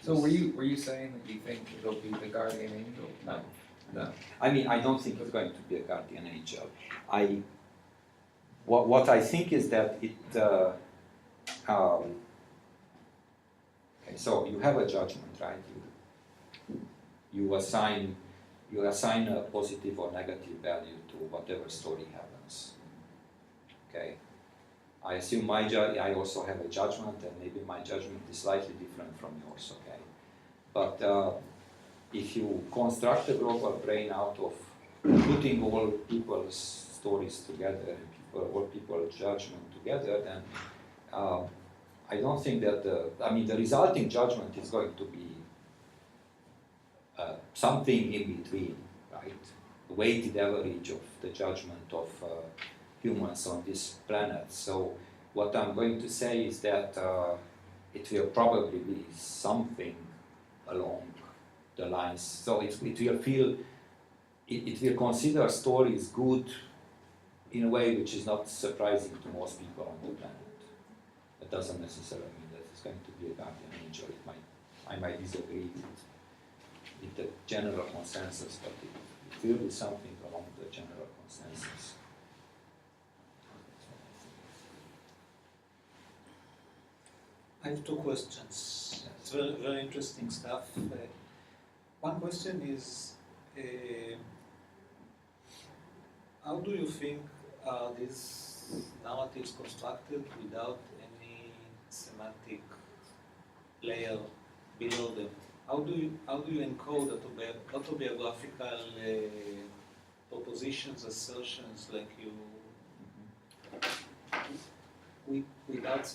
So were you saying that you think it'll be the guardian angel? No, no. I mean, I don't think it's going to be a guardian angel. What I think is that it. Okay, so you have a judgment, right? You assign a positive or negative value to whatever story happens. Okay. I assume I also have a judgment, and maybe my judgment is slightly different from yours. Okay. But if you construct a global brain out of putting all people's stories together, all people's judgment together, then I don't think that the resulting judgment is going to be something in between, right? The weighted average of the judgment of humans on this planet. So what I'm going to say is that it will probably be something along the lines. So it will consider stories good in a way which is not surprising to most people on the planet. That doesn't necessarily mean that it's going to be a guardian angel. I might disagree with the general consensus, but it will be something along the general consensus. I have two questions. It's very, very interesting stuff. One question is, how do you think are these narratives constructed without any semantic layer below them? How do you encode autobiographical propositions, assertions, like you, without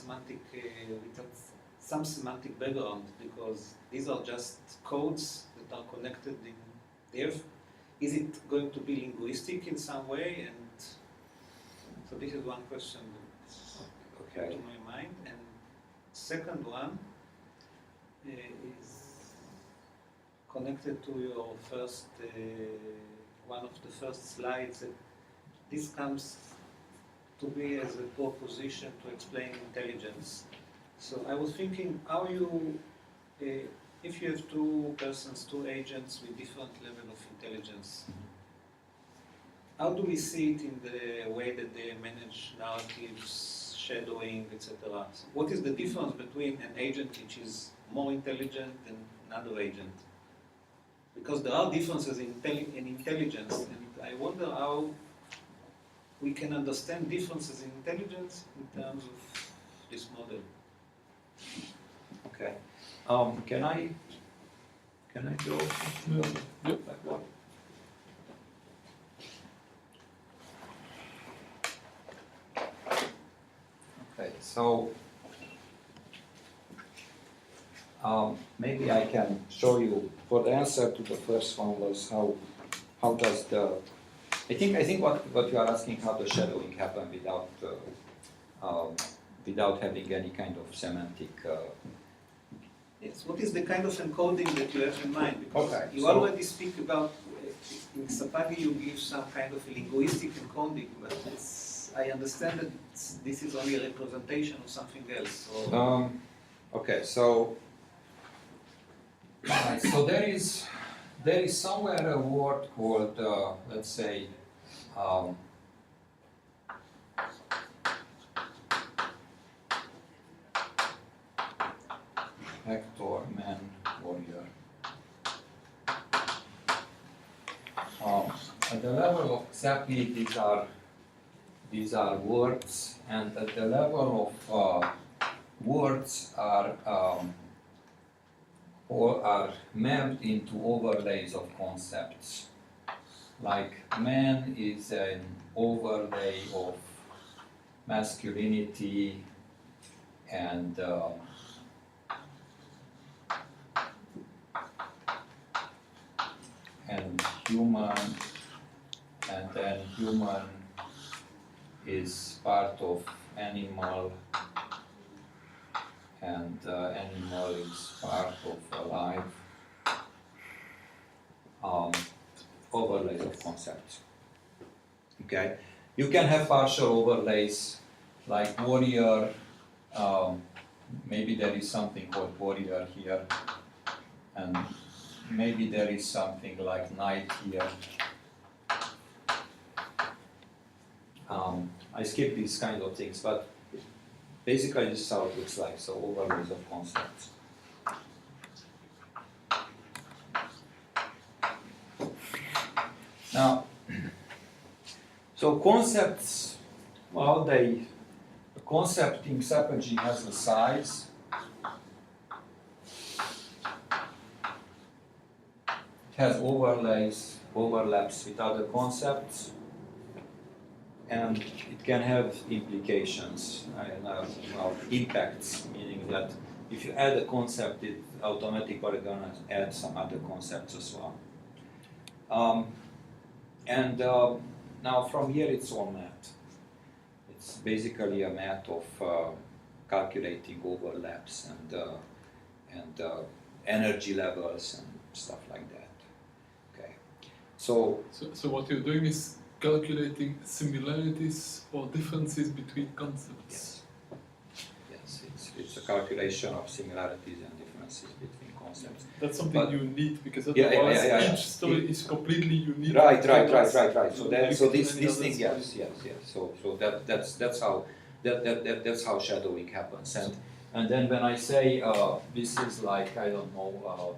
some semantic background, because these are just codes that are connected in there. Is it going to be linguistic in some way? And so this is one question that came to my mind. And second one is connected to your first, one of the first slides. That this comes to be as a proposition to explain intelligence. So I was thinking, how you, if you have two persons, two agents with different level of intelligence, how do we see it in the way that they manage narratives, shadowing, etc.? So what is the difference between an agent which is more intelligent and another agent? Because there are differences in intelligence, and I wonder how we can understand differences in intelligence in terms of this model. Okay. Can I go? Like what? Okay. So maybe I can show you. For the answer to the first one was how does the I think what you are asking, how does shadowing happen without having any kind of semantic. Yes. What is the kind of encoding that you have in mind? Because okay, you already speak about in Xapagy you give some kind of linguistic encoding, but I understand that this is only a representation of something else. So okay, so so there is somewhere a word called let's say Hector, man, warrior. At the level of Xapagy, these are words, and at the level of words are mapped into overlays of concepts. Like man is an overlay of masculinity and human, and then human is part of animal, and animal is part of alive. Overlays of concepts. Okay, you can have partial overlays like warrior. Maybe there is something called warrior here, and maybe there is something like night here. I skip these kind of things, but basically this is how it looks like, so overlays of concepts. Now, so concepts, well, the concept in Xapagy has a size. It has overlaps with other concepts, and it can have implications, impacts, meaning that if you add a concept, it automatically going to add some other concepts as well. Now from here it's all math. It's basically a math of calculating overlaps and energy levels and stuff like that. Okay, so what you're doing is calculating similarities or differences between concepts. Yes, it's a calculation of similarities and differences between concepts. That's something you need, because Yeah, otherwise each story is completely unique. Right. So this thing, yes. So that's how shadowing happens. And then when I say this is like, I don't know,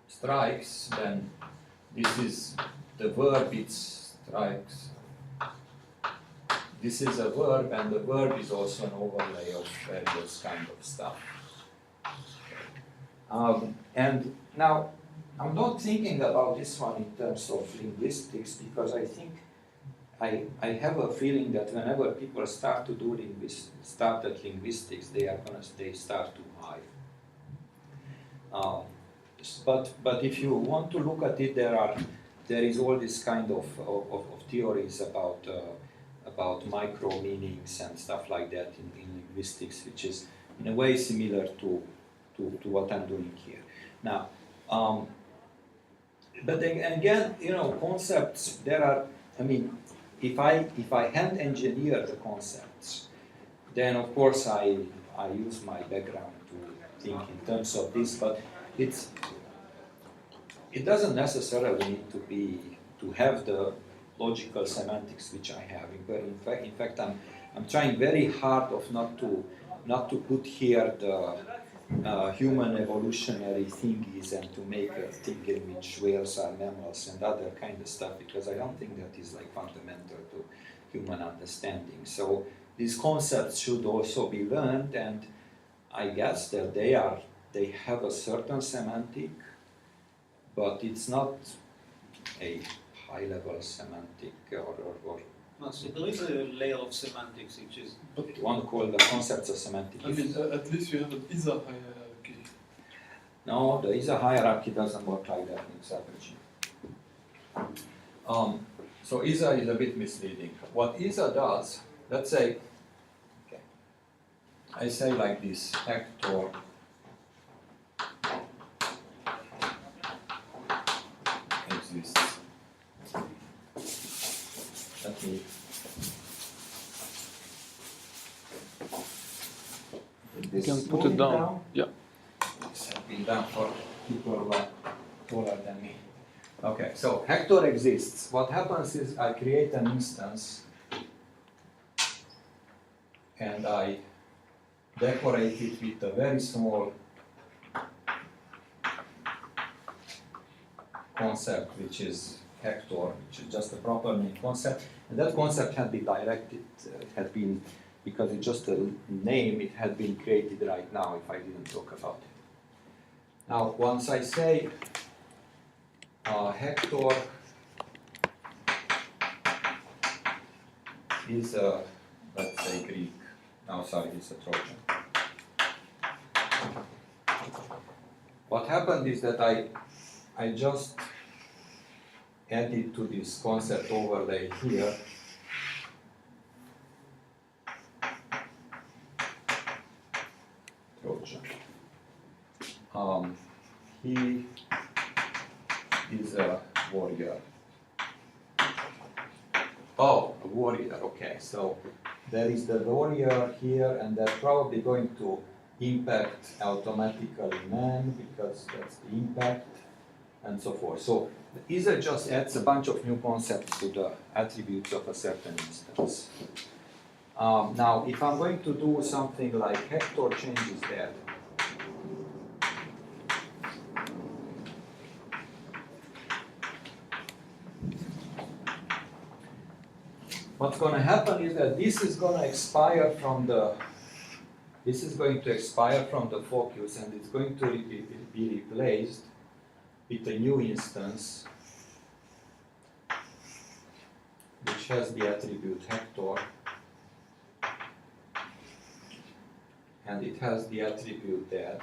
strikes, then this is the verb, it strikes. This is a verb, and the verb is also an overlay of various kind of stuff. And now, I'm not thinking about this one in terms of linguistics, because I think I have a feeling that whenever people start to do start at linguistics, they start too high. But if you want to look at it, there is all this kind of theories about micro meanings and stuff like that in linguistics, which is in a way similar to what I'm doing here. Now, but then again, concepts, there are, if I hand engineer the concepts, then of course I use my background to think in terms of this, but it doesn't necessarily need to have the logical semantics which I have. In fact, I'm trying very hard of not to put here the human evolutionary thingies and to make a thing in which whales are mammals and other kind of stuff, because I don't think that is like fundamental to human understanding. So these concepts should also be learned, and I guess that they have a certain semantic, but it's not a high-level semantic or No, so there is a layer of semantics, which is... you want to call the concepts a semantic. At least you have an ISA hierarchy. No, the ISA hierarchy doesn't work like that in Xapagy. So ISA is a bit misleading. What ISA does, let's say, okay, I say like this, Hector exists. Let me You can put it down. Yeah. It's been done for people who are taller than me. Okay, so Hector exists. What happens is I create an instance and I decorate it with a very small concept, which is Hector, which is just a proper name concept. And that concept had been directed, because it's just a name, it had been created right now if I didn't talk about it. Now, once I say Hector is a, let's say, Greek. No, sorry, it's a Trojan. What happened is that I just added to this concept overlay here Trojan. He is a warrior. Oh, a warrior, okay. So there is the warrior here, and they're probably going to impact automatically man because that's the impact, and so forth. So either just adds a bunch of new concepts to the attributes of a certain instance. Now, if I'm going to do something like Hector changes that, what's going to happen is that this is going to expire from the focus, and it's going to be replaced with a new instance which has the attribute Hector, and it has the attribute that,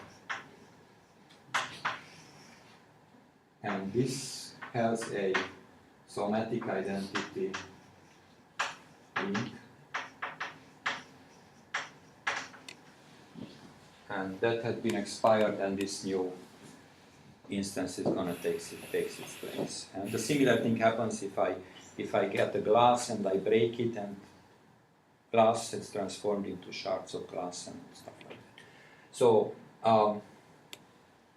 and this has a somatic identity link, and that had been expired, and this new instance is going to take its place. And the similar thing happens if I get a glass and I break it, and glass is transformed into shards of glass and stuff like that. So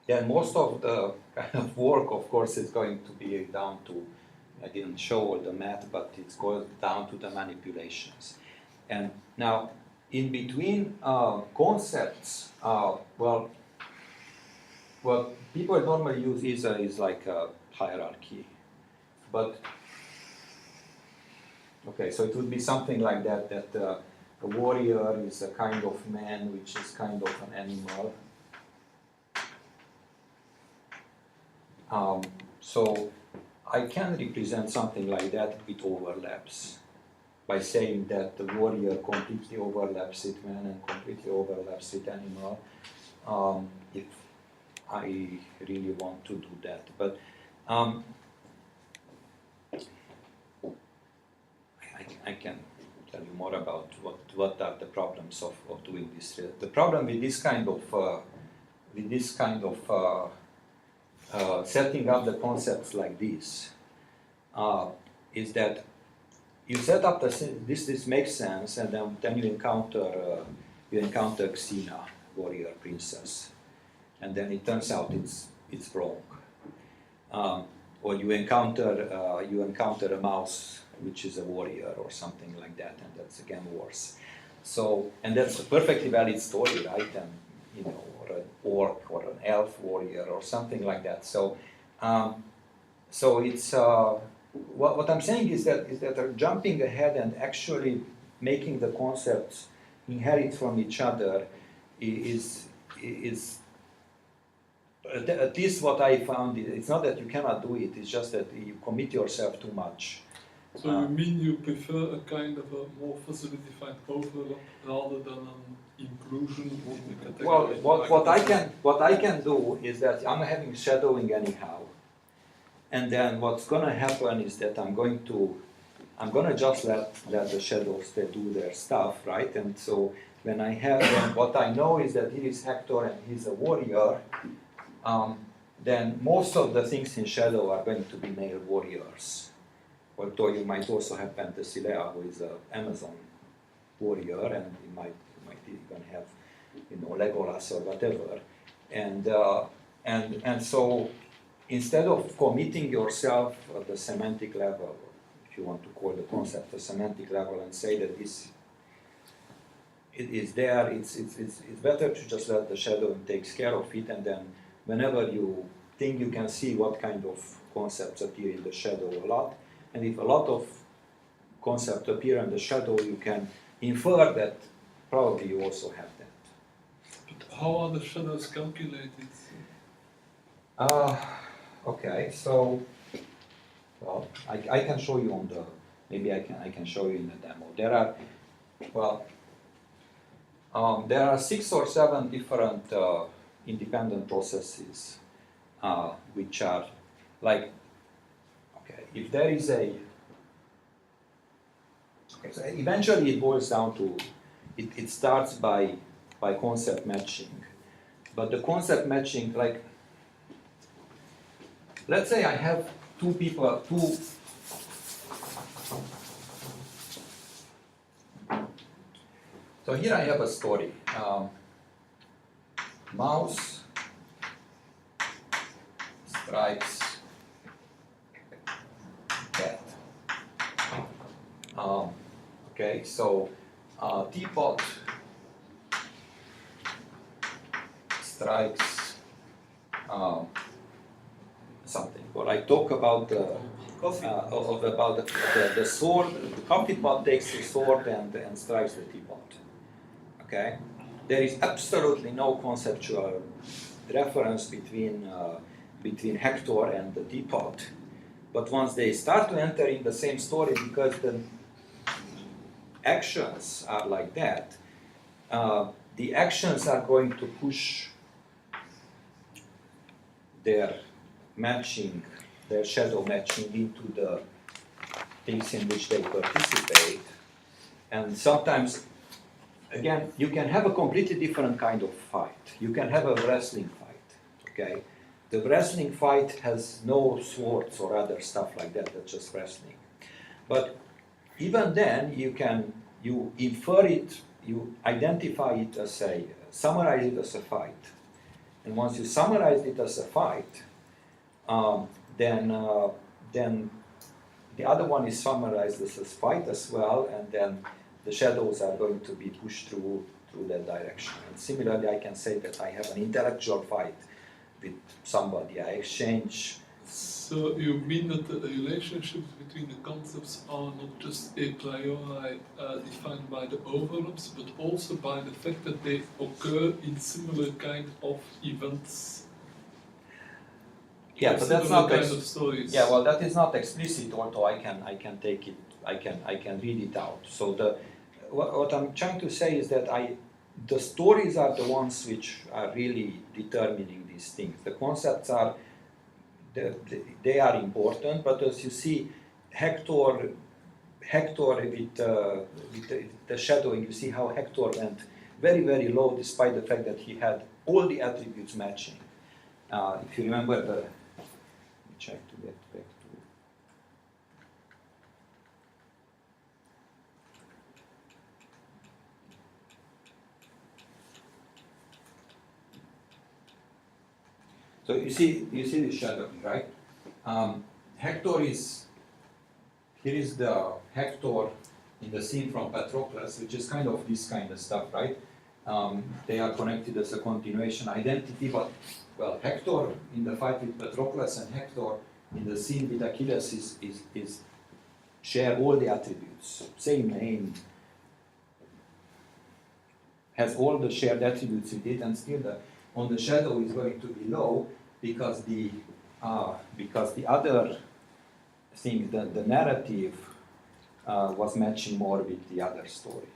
then most of the kind of work, of course, is going to be down to, I didn't show all the math, but it's goes down to the manipulations. And now, in between concepts, well, what people normally use is like a hierarchy. But, okay, so it would be something like that, that a warrior is a kind of man which is kind of an animal. So I can represent something like that with overlaps by saying that the warrior completely overlaps with man and completely overlaps with animal, if I really want to do that. But I can tell you more about what are the problems of doing this. The problem with this kind of setting up the concepts like this is that you set up this makes sense, and then you encounter Xena, warrior princess, and then it turns out it's wrong. Or you encounter a mouse which is a warrior or something like that, and that's again worse. So, and that's a perfectly valid story, right? And you know, or an orc or an elf warrior or something like that. So, so it's what I'm saying is that jumping ahead and actually making the concepts inherit from each other is at least what I found. It's not that you cannot do it; it's just that you commit yourself too much. So you mean you prefer a kind of a more facility defined overlap rather than an inclusion in the category? Well, what I can do is that I'm having shadowing anyhow, and then what's going to happen is that I'm going to just let the shadows do their stuff, right? And so when what I know is that he is Hector and he's a warrior, then most of the things in shadow are going to be male warriors. Although you might also have Penthesilea, who is an Amazon warrior, and you might even have, you know, Legolas or whatever. And so instead of committing yourself at the semantic level, if you want to call the concept a semantic level, and say that it is there, it's better to just let the shadowing takes care of it, and then whenever you think you can see what kind of concepts appear in the shadow a lot, and if a lot of concepts appear in the shadow, you can infer that probably you also have that. But how are the shadows calculated? Okay, so well, I can show you on the, maybe I can show you in the demo. There are 6 or 7 different independent processes which are like, okay, if there is a, okay, so eventually it boils down to, it starts by concept matching. But the concept matching, like, let's say I have two people, so here I have a story. mouse strikes cat. Okay, so teapot strikes something. Or I talk about the Coffee. about the sword. The coffee pot takes the sword and strikes the teapot. Okay, there is absolutely no conceptual reference between Hector and the teapot. But once they start to enter in the same story, because the actions are like that, the actions are going to push their matching, their shadow matching into the things in which they participate. And sometimes, again, you can have a completely different kind of fight. You can have a wrestling fight, okay? The wrestling fight has no swords or other stuff like that, that's just wrestling. But even then, you infer it, you identify it as summarize it as a fight. And once you summarize it as a fight, then the other one is summarized as a fight as well, and then the shadows are going to be pushed through that direction. And similarly, I can say that I have an intellectual fight with somebody. I exchange. So you mean that the relationships between the concepts are not just a priori defined by the overlaps, but also by the fact that they occur in similar kind of events? Yeah, but that's not kind of stories. Yeah, well, that is not explicit. Although I can take it, I can read it out. So what I'm trying to say is that the stories are the ones which are really determining these things. The concepts are they are important, but as you see, Hector with the shadowing, you see how Hector went very, very low despite the fact that he had all the attributes matching. If you remember let me check to get back to. So you see the shadowing, right? Hector is, here is the Hector in the scene from Patroclus, which is kind of this kind of stuff, right? They are connected as a continuation identity, but, well, Hector in the fight with Patroclus and Hector in the scene with Achilles is share all the attributes, same name, has all the shared attributes with it, and still on the shadow is going to be low because the other thing, the narrative was matching more with the other story.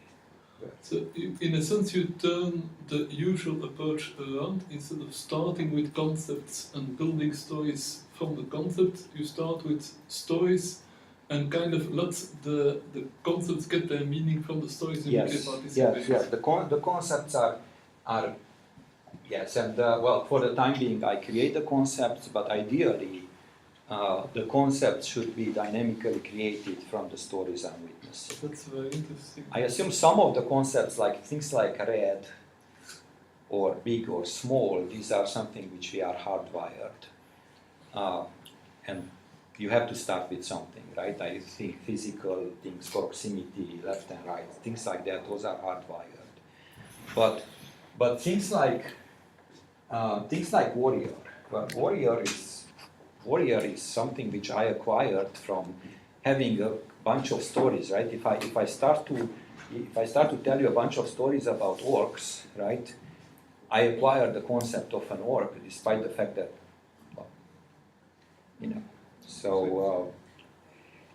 So in a sense you turn the usual approach around. Instead of starting with concepts and building stories from the concept, you start with stories and kind of let the concepts get their meaning from the stories in which they participate. Yes. The concepts are yes, and well, for the time being, I create the concepts, but ideally, the concepts should be dynamically created from the stories I'm witnessing. That's very interesting. I assume some of the concepts, like things like red, or big or small, these are something which we are hardwired, and you have to start with something, right? I think physical things, proximity, left and right, things like that, those are hardwired. But things like warrior. Well, warrior is something which I acquired from having a bunch of stories, right? If I start to tell you a bunch of stories about orcs, right? I acquired the concept of an orc, despite the fact that, well, So,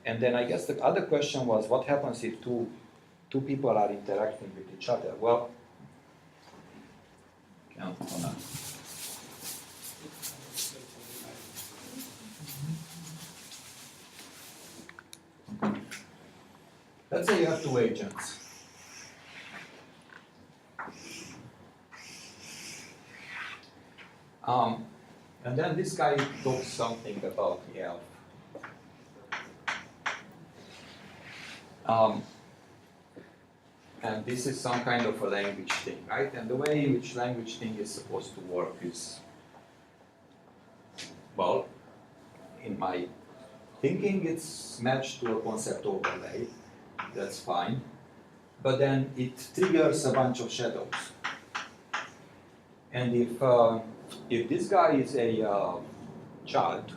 and then I guess the other question was, what happens if two people are interacting with each other? Well, let's say you have two agents. And then this guy talks something about the elf. And this is some kind of a language thing, right? And the way in which language thing is supposed to work is, well, in my thinking, it's matched to a concept overlay. That's fine. But then it triggers a bunch of shadows. And if this guy is a child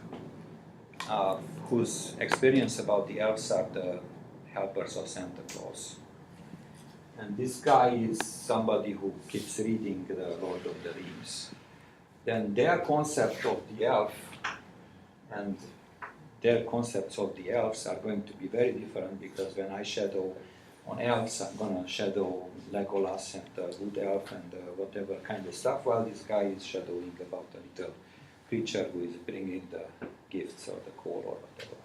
whose experience about the elves are the helpers of Santa Claus, and this guy is somebody who keeps reading the Lord of the Rings, then their concept of the elf and their concepts of the elves are going to be very different, because when I shadow on elves, I'm going to shadow Legolas and the wood elf and whatever kind of stuff, while this guy is shadowing about a little creature who is bringing the gifts or the coal or whatever.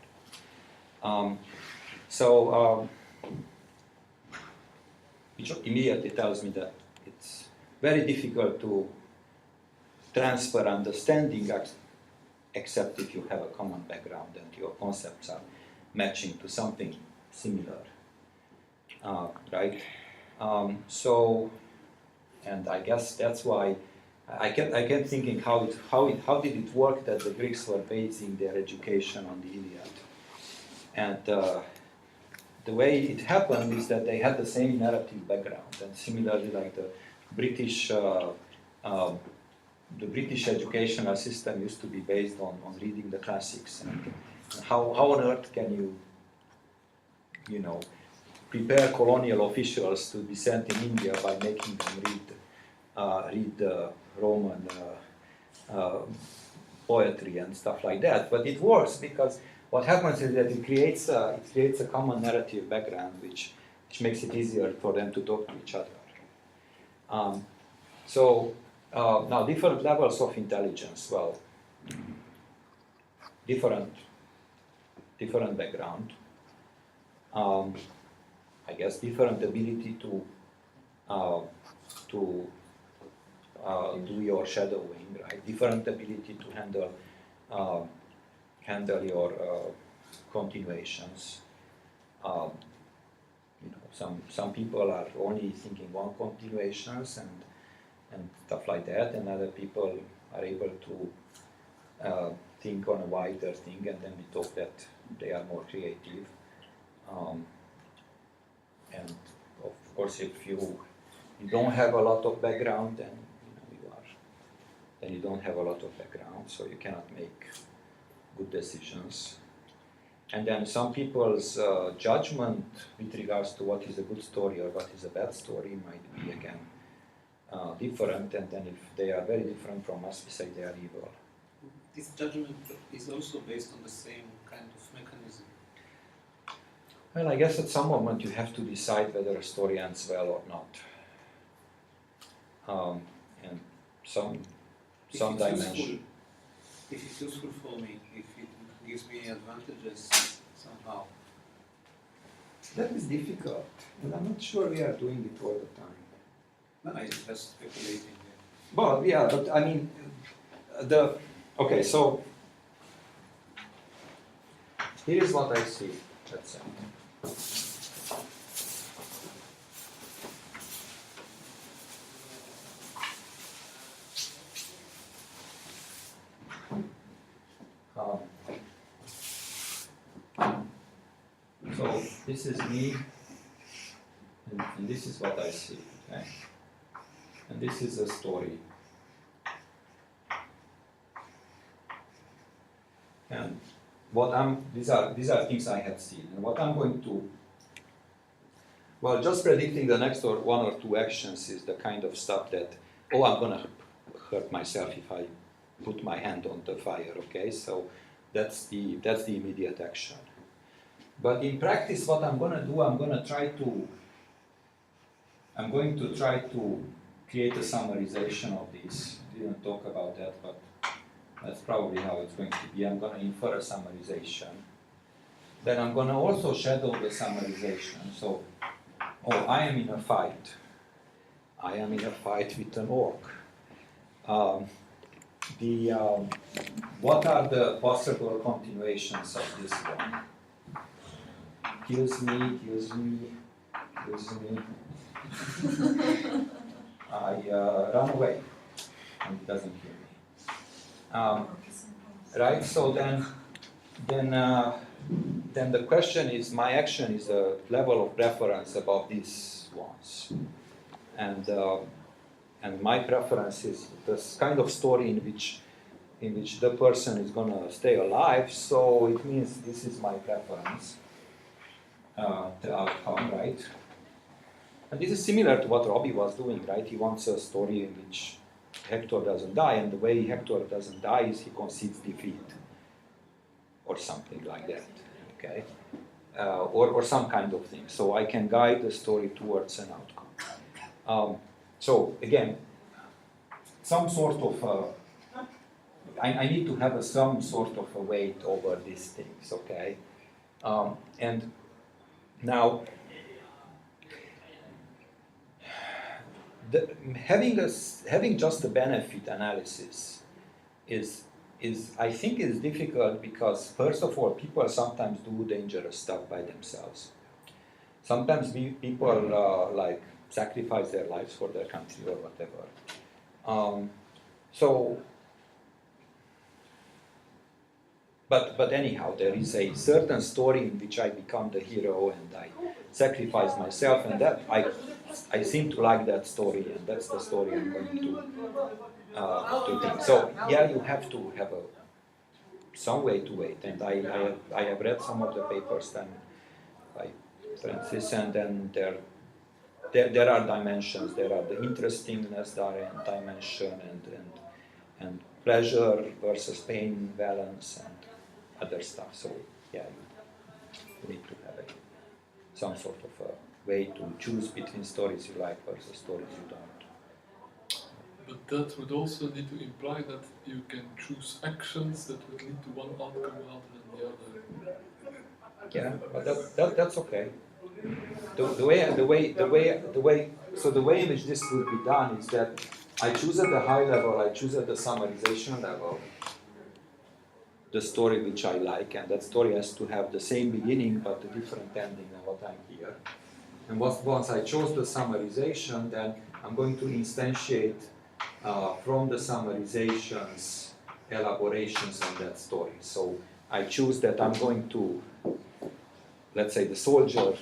Which immediately tells me that it's very difficult to transfer understanding except if you have a common background and your concepts are matching to something similar, right? And I guess that's why I kept thinking how did it work that the Greeks were basing their education on the Iliad, and the way it happened is that they had the same narrative background, and similarly, like the British educational system used to be based on reading the classics, and how on earth can you prepare colonial officials to be sent in India by making them read Roman poetry and stuff like that. But it works, because what happens is that it creates a common narrative background which makes it easier for them to talk to each other. Now different levels of intelligence, well, different background, I guess different ability to do your shadowing, right? Different ability to handle your continuations. Some people are only thinking one continuations and stuff like that, and other people are able to think on a wider thing, and then we talk that they are more creative. And of course, if you don't have a lot of background, then you don't have a lot of background, so you cannot make good decisions. And then some people's judgment with regards to what is a good story or what is a bad story might be again different, and then if they are very different from us, we say they are evil. This judgment is also based on the same kind of mechanism. Well, I guess at some moment you have to decide whether a story ends well or not. And some dimension. If it's useful for me, if it gives me advantages somehow. That is difficult, and I'm not sure we are doing it all the time. No, I'm just speculating. Well, yeah, but I mean, okay, so here is what I see, let's say. So this is me, and this is what I see, okay? And this is a story. And these are things I have seen, and what I'm going to, well, just predicting the next one or two actions is the kind of stuff that, I'm gonna hurt myself if I put my hand on the fire, okay? So that's the immediate action. But in practice, what I'm gonna do, I'm going to try to create a summarization of this. Didn't talk about that, but that's probably how it's going to be. I'm going to infer a summarization. Then I'm going to also shadow the summarization. So, I am in a fight. I am in a fight with an orc. What are the possible continuations of this one? Kills me. I run away, and he doesn't hear me. Right. So then the question is, my action is a level of preference above these ones, and my preference is this kind of story in which the person is going to stay alive. So it means this is my preference, the outcome, right? And this is similar to what Robbie was doing, right? He wants a story in which Hector doesn't die, and the way Hector doesn't die is he concedes defeat, or something like that, okay? Or some kind of thing. So I can guide the story towards an outcome. So again, some sort of, I need to have some sort of a weight over these things, okay? And now, having just a benefit analysis is I think is difficult because first of all, people sometimes do dangerous stuff by themselves. Sometimes people like sacrifice their lives for their country or whatever. But anyhow, there is a certain story in which I become the hero and I sacrifice myself, and that I seem to like that story, and that's the story I'm going to think. So yeah, you have to have some way to wait, and I have read some of the papers then by Francis, and then there are dimensions. There are the interestingness dimension and pleasure versus pain balance and other stuff. So yeah, you need to have some sort of a way to choose between stories you like versus stories you don't. But that would also need to imply that you can choose actions that would lead to one outcome rather than the other. Yeah, but that's okay. The way in which this would be done is that I choose at the high level, I choose at the summarization level the story which I like, and that story has to have the same beginning but a different ending than what I'm here. And once I chose the summarization, then I'm going to instantiate from the summarizations elaborations on that story. So I choose that I'm going to, let's say the soldier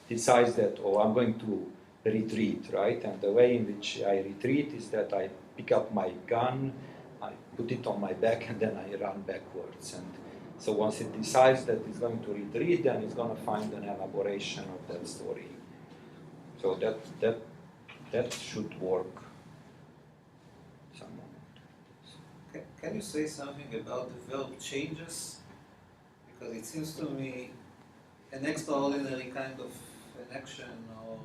decides that, I'm going to retreat, right? And the way in which I retreat is that I pick up my gun, I put it on my back, and then I run backwards. And so once it decides that it's going to retreat, then it's going to find an elaboration of that story. So that should work some moment. Can you say something about the verb changes? Because it seems to me an extraordinary kind of an action, or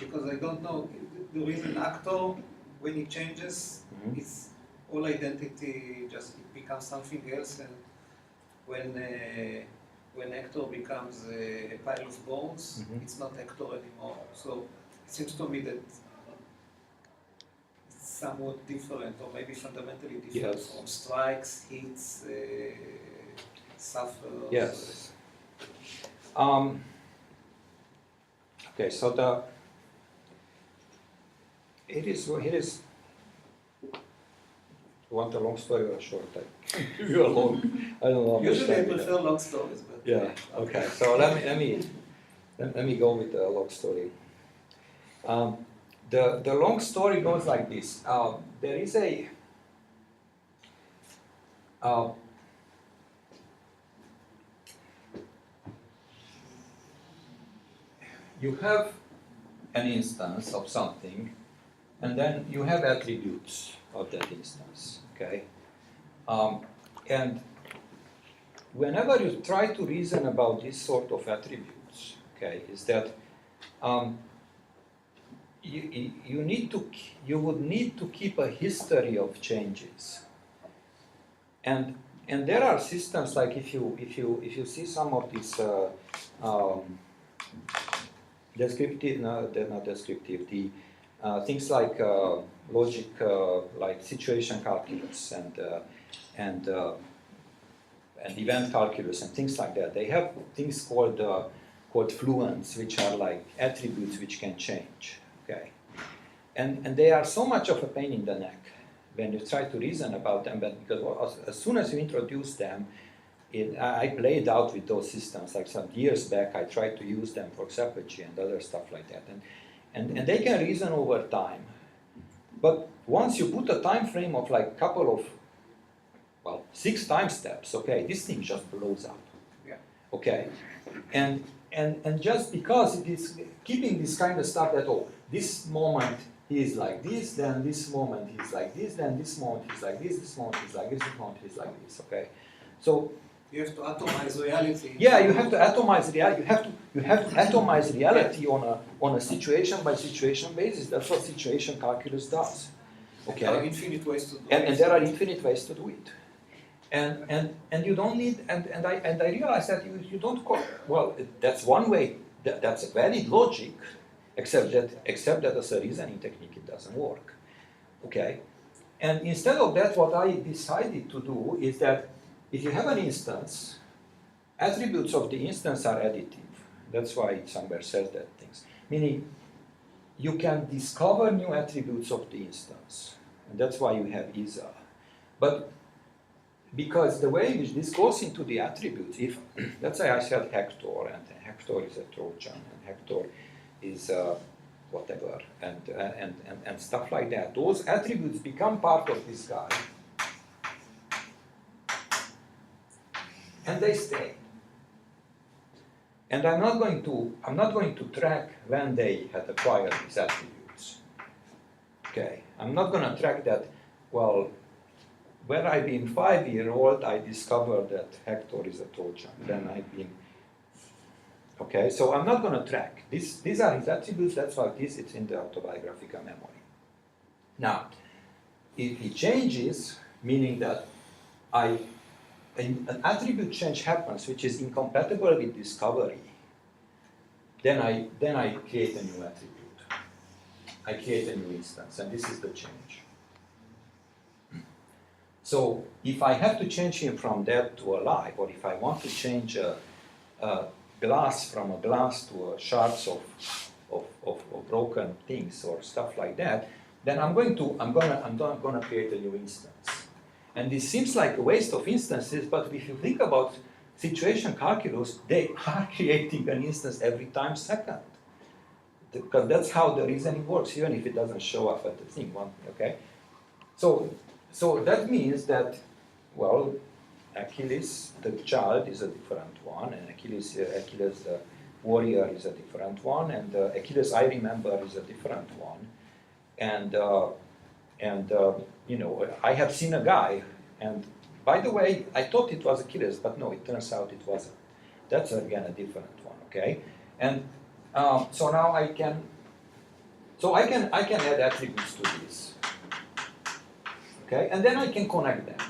because I don't know, there is an actor, when he changes, it's all identity just becomes something else, and when actor becomes a pile of bones, it's not actor anymore. So it seems to me that it's somewhat different, or maybe fundamentally different from strikes, hits, suffers. Yes. Okay, so it is. You want a long story or a short? I give you a long. I don't know. Usually I prefer long stories, but yeah. Okay. So let me go with the long story. The long story goes like this. There is a. You have an instance of something, and then you have attributes of that instance, okay? And whenever you try to reason about this sort of attributes, okay, is that you would need to keep a history of changes, and there are systems like if you see some of these descriptive, no, they're not descriptive. The things like logic, like situation calculus and event calculus and things like that. They have things called called fluents, which are like attributes which can change. Okay, and they are so much of a pain in the neck when you try to reason about them, but because as soon as you introduce them, I played out with those systems. Like some years back, I tried to use them for Xapagy and other stuff like that, and they can reason over time. But once you put a time frame of like couple of, 6 time steps, okay, this thing just blows up. Yeah. Okay, and just because it is keeping this kind of stuff that, this moment he is like this, then this moment he's like this, then this moment he's like this moment he's like this moment he's like this, okay? So You have to atomize reality. yeah, you have to atomize reality. You have to atomize reality on a situation by situation basis. That's what situation calculus does. Okay. There are infinite ways to do And it. there are infinite ways to do it. And you don't need, and I realize that you don't that's one way, that's a valid logic, except that as a reasoning technique it doesn't work. Okay? And instead of that, what I decided to do is that if you have an instance, attributes of the instance are additive. That's why it somewhere says that things. Meaning, you can discover new attributes of the instance. And that's why you have ISA. But because the way in which this goes into the attributes, if, let's say I said Hector, and Hector is a Trojan, and Hector is whatever, and stuff like that, those attributes become part of this guy. And they stay. And I'm not going to track when they had acquired these attributes. Okay, I'm not going to track that. Well, when I've been 5-year-old, I discovered that Hector is a Trojan. Then I've been. Okay, so I'm not going to track. These are his attributes. That's why it's in the autobiographical memory. Now, if he changes, meaning that an attribute change happens which is incompatible with discovery, then I create a new attribute. I create a new instance, and this is the change. So if I have to change him from dead to alive, or if I want to change a glass from a glass to a shards of broken things or stuff like that, then I'm gonna create a new instance. And this seems like a waste of instances, but if you think about situation calculus, they are creating an instance every time second. Because that's how the reasoning works, even if it doesn't show up at the thing, okay? So that means that, well, Achilles, the child, is a different one, and Achilles the warrior is a different one, and Achilles I remember is a different one. And I have seen a guy, and by the way, I thought it was Achilles, but no, it turns out it wasn't. That's again a different one, okay? And so now I can add attributes to this, okay? And then I can connect them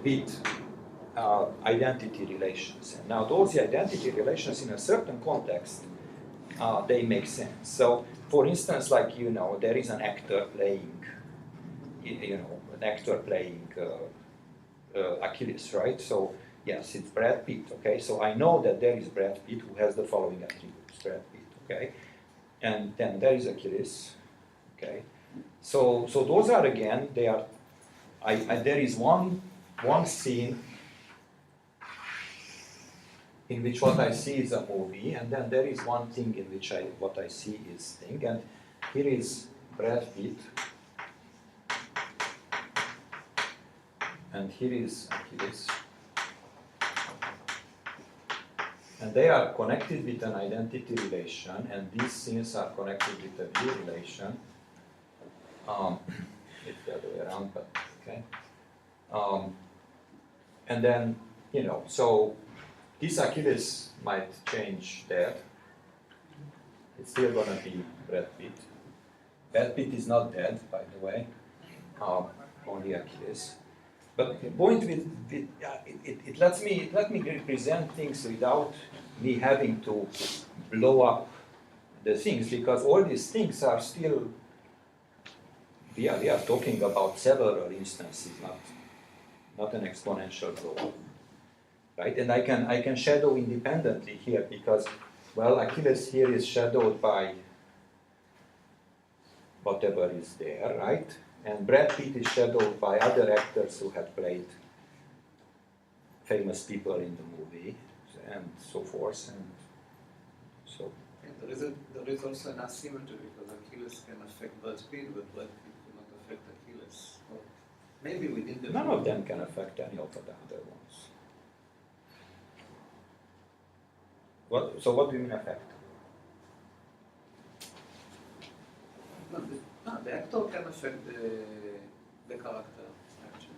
with identity relations. And now those identity relations in a certain context, they make sense. So, for instance, like, there is an actor playing, Achilles, right? So, yes, it's Brad Pitt, okay? So I know that there is Brad Pitt who has the following attributes, Brad Pitt, okay? And then there is Achilles, okay? So those are, again, there is one scene in which what I see is a movie, and then there is one thing in which what I see is thing, and here is Brad Pitt, and here is Achilles, and they are connected with an identity relation, and these scenes are connected with a view relation. It's the other way around, but okay. And then, so this Achilles might change that. It's still going to be Brad Pitt. Brad Pitt is not dead, by the way, only Achilles. But the point it lets me represent things without me having to blow up the things, because all these things are still, we are talking about several instances, not an exponential blow up. right? And I can shadow independently here because, well, Achilles here is shadowed by whatever is there, right? And Brad Pitt is shadowed by other actors who have played famous people in the movie and so forth. And so And there is also an asymmetry because Achilles can affect Brad Pitt, but Brad Pitt cannot affect Achilles. Or maybe within the none of them can affect any of the other ones. So what do you mean affect? No, the actor can affect the character, actually.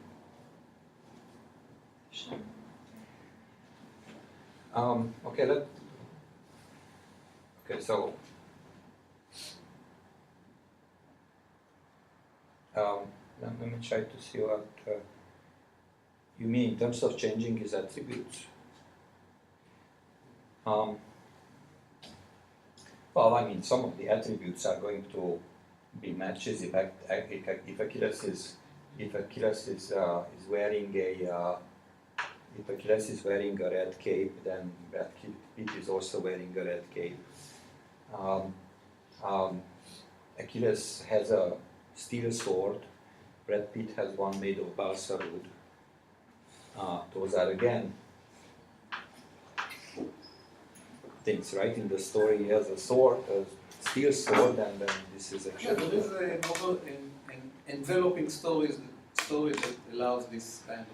Okay, so let me try to see what you mean in terms of changing his attributes. Well, I mean, some of the attributes are going to be matches if Achilles is wearing if Achilles is wearing a red cape, then Brad Pitt is also wearing a red cape. Achilles has a steel sword. Brad Pitt has one made of balsa wood. Those are again things, right? In the story, he has a sword, a steel sword, and then this is Yeah, actually. there is a novel in enveloping story that allows this kind of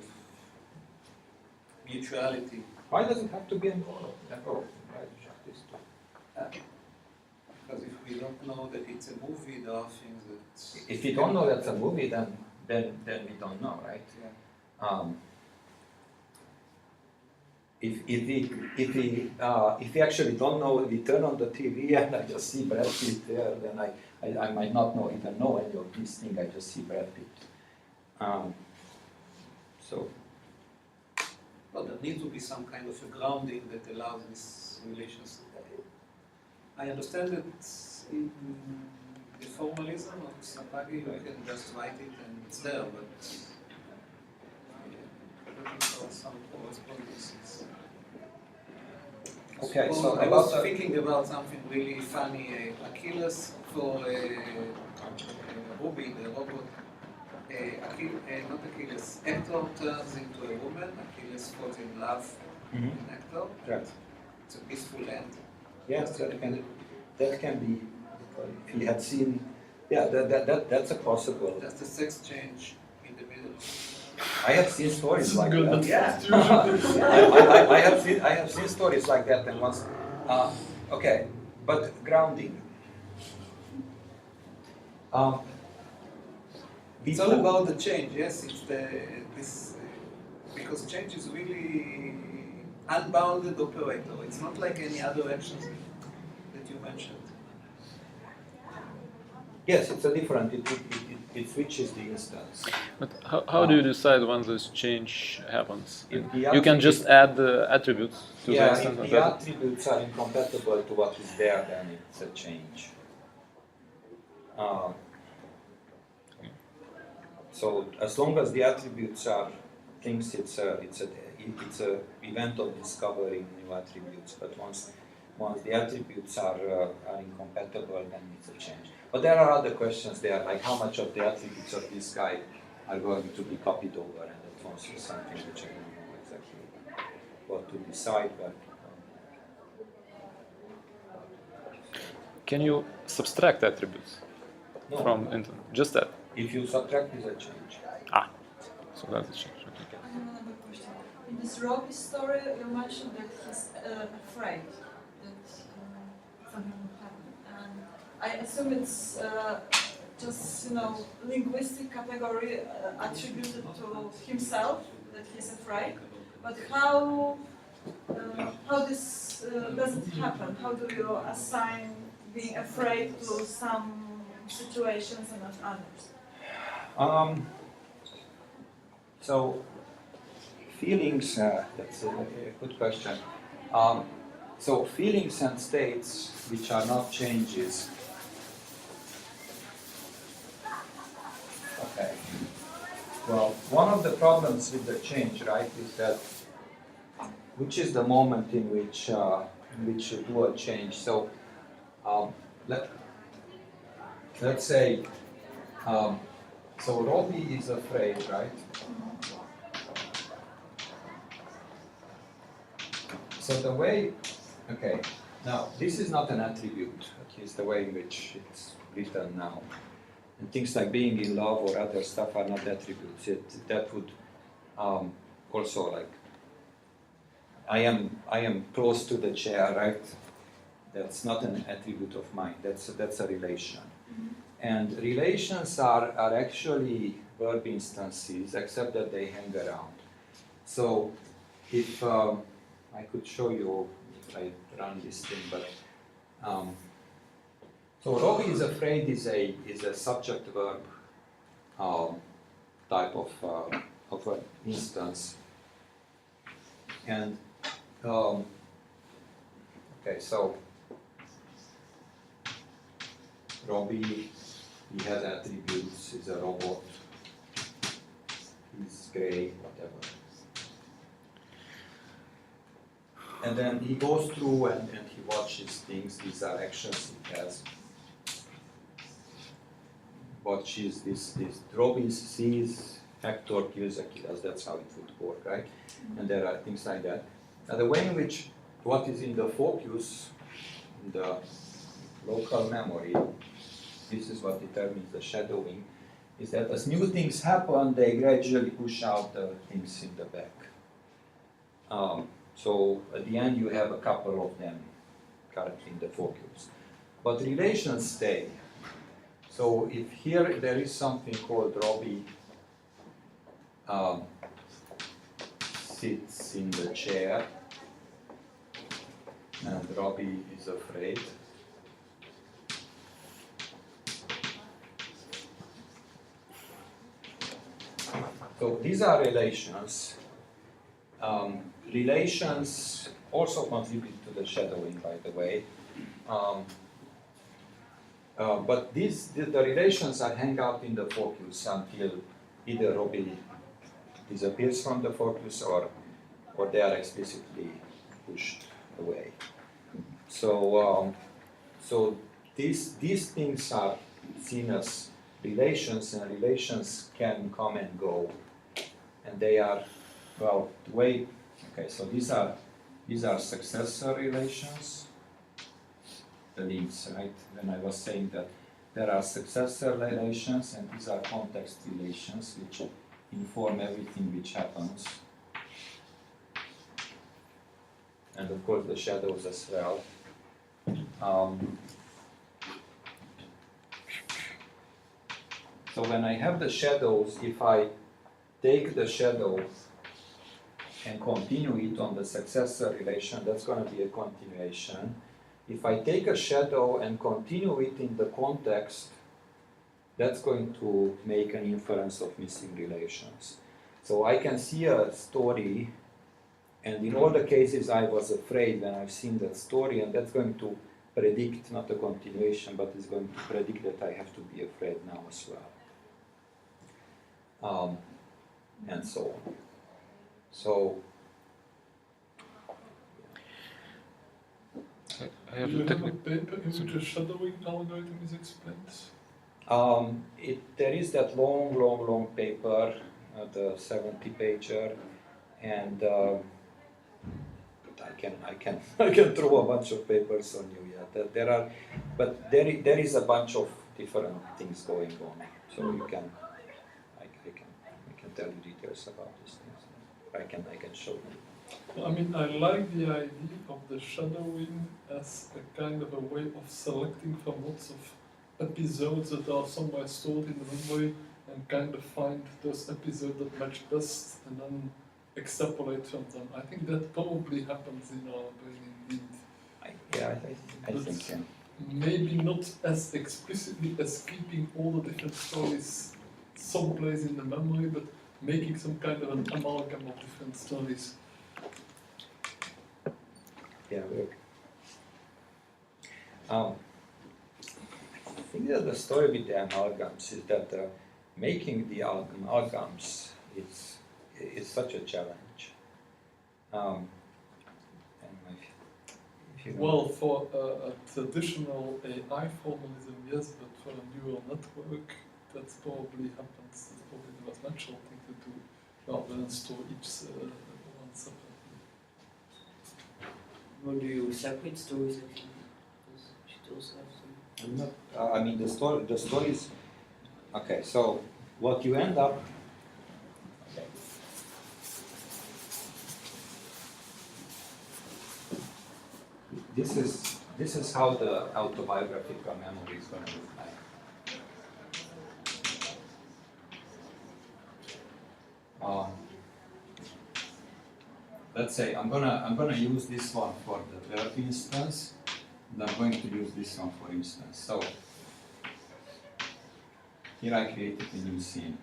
mutuality. Why does it have to be involved? Right? Just Because if we don't know that it's a movie, there are things that. if you don't know that's a movie, then we don't know, right? Yeah. If we actually don't know, we turn on the TV and I just see Brad Pitt there, then I might not even know any of these things. I just see Brad Pitt. So. Well, there needs to be some kind of a grounding that allows this relationship. I understand that in the formalism of Xapagy, you can just write it and it's there, but looking for some correspondences. Okay, Suppose so I about was thinking about something really funny. Achilles for Ruby, the robot. Not Achilles. Hector turns into a woman. Achilles falls in love with Hector. Right. It's a peaceful end. Yes, that can be. If he had seen, yeah, that's a possible. Just a sex change in the middle. I have seen stories like Good, that. that's Yeah. I have seen stories like that, and once. Okay, but grounding. It's all about the change. Yes, it's because change is really unbounded operator. It's not like any other actions that you mentioned. Yes, it's a different. It switches the instance. But how do you decide when this change happens? If the You can just add the attributes to the Yeah, instance if of the that. attributes are incompatible to what is there, then it's a change. So as long as the attributes are things, it's a event of discovering new attributes. But once the attributes are incompatible, then it's a change. But there are other questions there, like how much of the attributes of this guy are going to be copied over, and that's also something which I don't know exactly what to decide. But Can you subtract attributes no, from internet? Just that. if you subtract, is a change. So that's a change. Okay. I have another question. In this Robbie story, you mentioned that he's afraid that something will happen, and I assume it's just linguistic category attributed to himself that he's afraid. But how this doesn't happen? How do you assign being afraid to some situations and not others? So feelings, that's a good question. So feelings and states which are not changes. Okay. Well, one of the problems with the change, right, is that which is the moment in which you do a change. So let's say, so Robbie is afraid, right? So the way, okay, now this is not an attribute, at least the way in which it's written now. And things like being in love or other stuff are not attributes. That would also, like, I am close to the chair, right? That's not an attribute of mine. That's a relation. And relations are actually verb instances, except that they hang around. So if I could show you if I run this thing, but so Robbie is afraid is a subject verb type of an instance. And okay, so Robbie, he has attributes, he's a robot, he's gray, whatever. And then he goes through and he watches things, these are actions he has. Watches this Robbie sees, Hector kills Achilles, that's how it would work, right? And there are things like that. Now the way in which what is in the focus, in the local memory, this is what determines the shadowing, is that as new things happen, they gradually push out the things in the back. So at the end you have a couple of them currently in the focus. But relations stay. So if here there is something called Robbie sits in the chair and Robbie is afraid. So these are relations. Relations also contribute to the shadowing, by the way. But the relations are hang out in the focus until either Robbie disappears from the focus or they are explicitly pushed away. So these things are seen as relations, and relations can come and go, and they are, well, the way. Okay, so these are successor relations. The links, right? When I was saying that there are successor relations and these are context relations which inform everything which happens. And of course the shadows as well. So when I have the shadows, if I take the shadow and continue it on the successor relation, that's going to be a continuation. If I take a shadow and continue it in the context, that's going to make an inference of missing relations. So I can see a story, and in all the cases I was afraid when I've seen that story, and that's going to predict not a continuation, but it's going to predict that I have to be afraid now as well. And so on. So I have a paper in which a shadowing algorithm is explained. There is that long paper, the 70-pager, and I can throw a bunch of papers on you. Yeah, there is a bunch of different things going on. So I can tell you details about these things. I can show you. I mean, I like the idea of the shadowing as a kind of a way of selecting from lots of episodes that are somewhere stored in the memory and kind of find those episodes that match best and then extrapolate from them. I think that probably happens in our brain indeed. I think so. Maybe not as explicitly as keeping all the different stories someplace in the memory, but making some kind of an amalgam of different stories. Yeah. I think that the story with the amalgams is that making the amalgams is such a challenge. if you Well, for a traditional AI formalism, yes, but for a neural network, that probably happens. That's probably the most natural thing to do, rather than store each one separately. Or do you separate stories actually? Because you should also have some. I'm not, I mean, the stories. Okay, so what you end up. Okay. This is how the autobiographical memory is going to look like. Let's say I'm gonna use this one for the verb instance, and I'm going to use this one for instance. So here I created a new scene.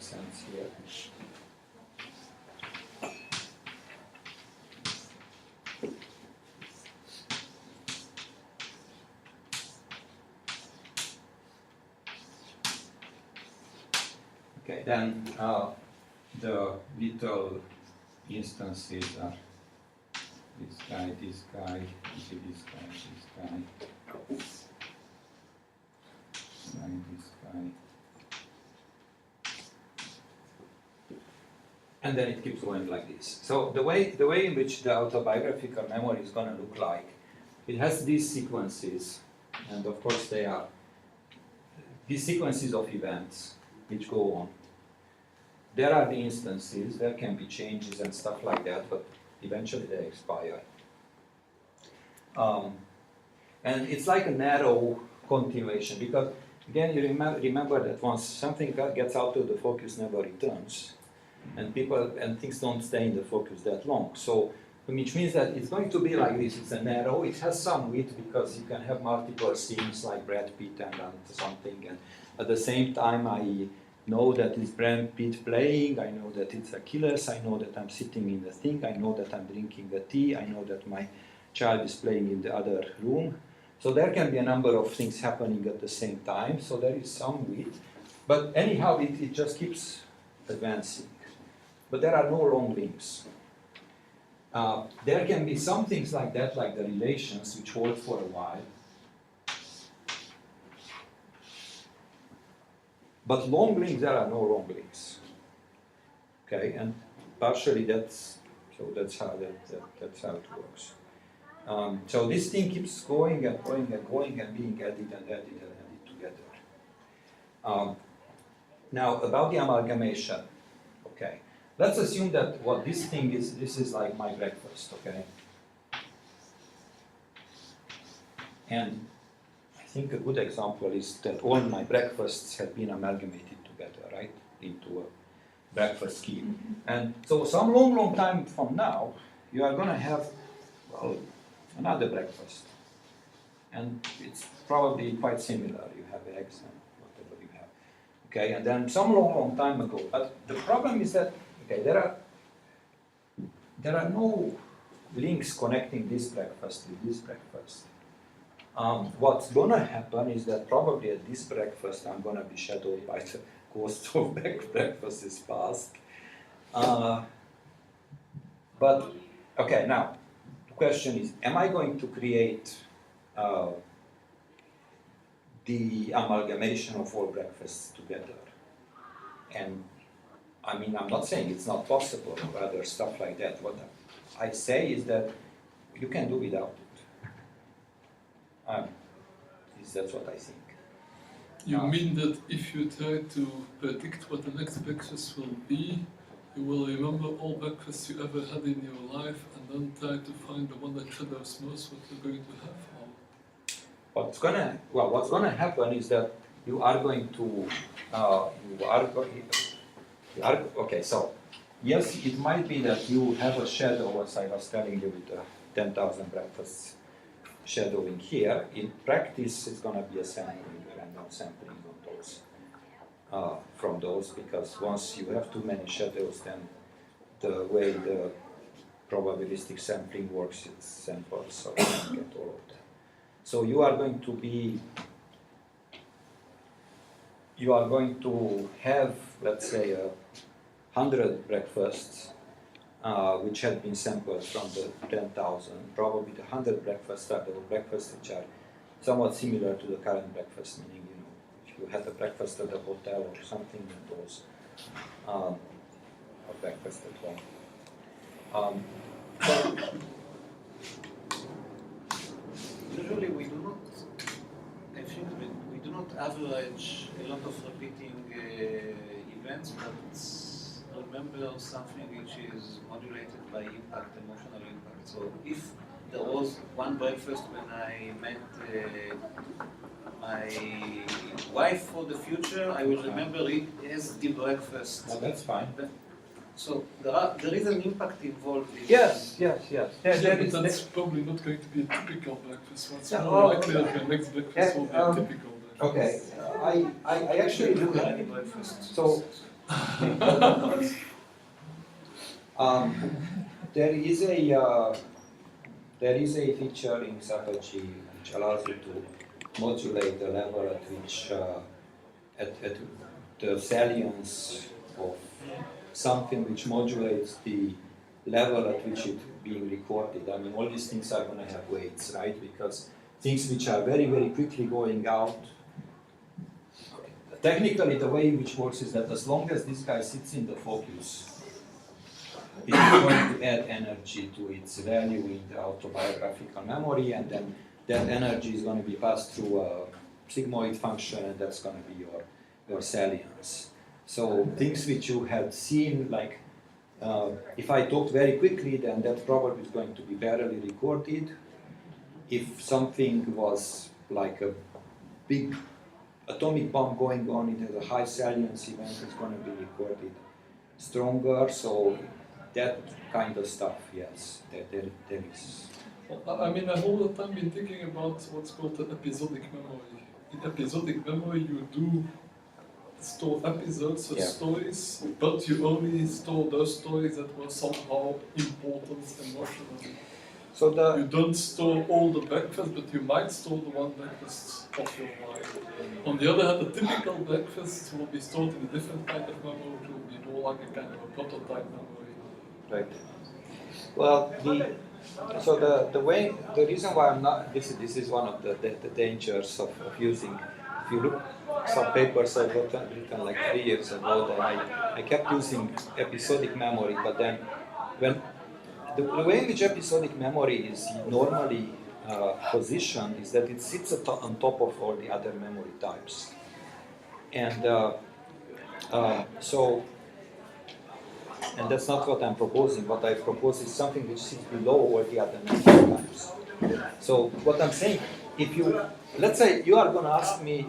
Sense here. Okay, then the little instances are this guy, maybe this guy, this guy. And then it keeps going like this. So the way in which the autobiographical memory is going to look like, it has these sequences, and of course they are these sequences of events which go on. There are the instances, there can be changes and stuff like that, but eventually they expire. And it's like a narrow continuation, because again, you remember that once something gets out of the focus, never returns. And things don't stay in the focus that long. So, which means that it's going to be like this. It's a narrow. It has some width because you can have multiple scenes like Brad Pitt and something. And at the same time, I know that it's Brad Pitt playing. I know that it's Achilles. I know that I'm sitting in the thing. I know that I'm drinking the tea. I know that my child is playing in the other room. So there can be a number of things happening at the same time. So there is some width. But anyhow, it just keeps advancing. But there are no long links. There can be some things like that, like the relations, which hold for a while. But long links, there are no long links. Okay, and partially that's how it works. So this thing keeps going and going and going and being added and added and added together. Now about the amalgamation. Okay. Let's assume that what this thing is, this is like my breakfast, okay? And I think a good example is that all my breakfasts have been amalgamated together, right? Into a breakfast scheme. And so some long time from now, you are going to have, well, another breakfast. And it's probably quite similar. You have eggs and whatever you have. Okay, and then some long time ago. But the problem is that okay, there are no links connecting this breakfast with this breakfast. What's going to happen is that probably at this breakfast I'm going to be shadowed by the ghost of breakfasts past. But, okay, now, the question is, am I going to create the amalgamation of all breakfasts together? And I mean, I'm not saying it's not possible, or other stuff like that. What I say is that you can do without it. That's what I think. You mean that if you try to predict what the next breakfast will be, you will remember all breakfasts you ever had in your life and then try to find the one that shadows most what you're going to have? Or? What's gonna happen is that you are going to okay, so yes, it might be that you have a shadow, as I was telling you, with 10,000 breakfasts shadowing here. In practice, it's going to be a sampling, a random sampling of those, from those, because once you have too many shadows, then the way the probabilistic sampling works, it's samples, so you can get all of them. So you are going to have, let's say, 100 breakfasts, which had been sampled from the 10,000. Probably the 100 breakfasts are the breakfasts which are somewhat similar to the current breakfast, meaning, if you had a breakfast at the hotel or something, and those a breakfast at home. Usually we do not, I think we do not average a lot of repeating events, but remember something which is modulated by impact, emotional impact. So if there was one breakfast when I met my wife for the future, I will remember it as the breakfast. Well, that's fine. So there is an impact involved in Yes. Yeah, but that's probably not going to be a typical breakfast. What's Yeah, more likely that your next breakfast will be a typical breakfast. Okay, I actually do have any breakfast. So, there is a feature in Xapagy which allows you to modulate the level at which at the salience of something which modulates the level at which it's being recorded. I mean, all these things are going to have weights, right? Because things which are very, very quickly going out. Technically, the way which works is that as long as this guy sits in the focus, it's going to add energy to its value in the autobiographical memory, and then that energy is going to be passed through a sigmoid function, and that's going to be your salience. So things which you had seen, like if I talked very quickly, then that probably is going to be barely recorded. If something was like a big atomic bomb going on, it has a high salience event, it's going to be recorded stronger. So that kind of stuff, yes, there is. Well, I mean, I've all the time been thinking about what's called the episodic memory. In episodic memory, you do store episodes of stories, but you only store those stories that were somehow important emotionally. So you don't store all the breakfasts, but you might store the one breakfast of your life. On the other hand, the typical breakfast will be stored in a different kind of memory, which will be more like a kind of a prototype memory. Right. Well, the reason why I'm not, this is one of the dangers of using, if you look some papers I've written like 3 years ago, that I kept using episodic memory, but then when the way in which episodic memory is normally positioned is that it sits on top of all the other memory types. And and that's not what I'm proposing. What I propose is something which sits below all the other memory types. So what I'm saying, let's say you are going to ask me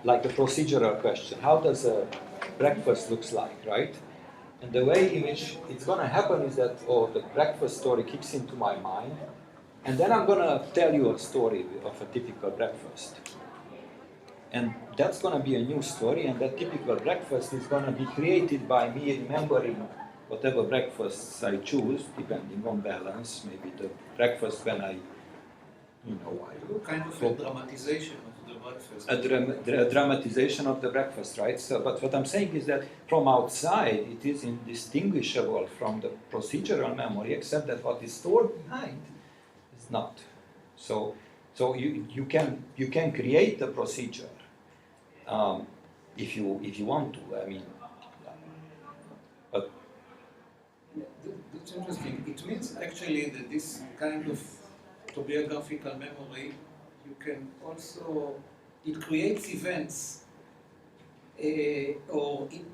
like a procedural question, how does a breakfast looks like, right? And the way in which it's going to happen is that, the breakfast story kicks into my mind, and then I'm going to tell you a story of a typical breakfast. And that's going to be a new story, and that typical breakfast is going to be created by me remembering whatever breakfasts I choose, depending on balance. Maybe the breakfast when I kind of a dramatization of the breakfast. A dramatization of the breakfast, right? So, but what I'm saying is that from outside, it is indistinguishable from the procedural memory, except that what is stored behind is not. So you can create the procedure if you want to. I mean, but that's interesting. It means actually that this kind of autobiographical memory, you can also, it creates events, or it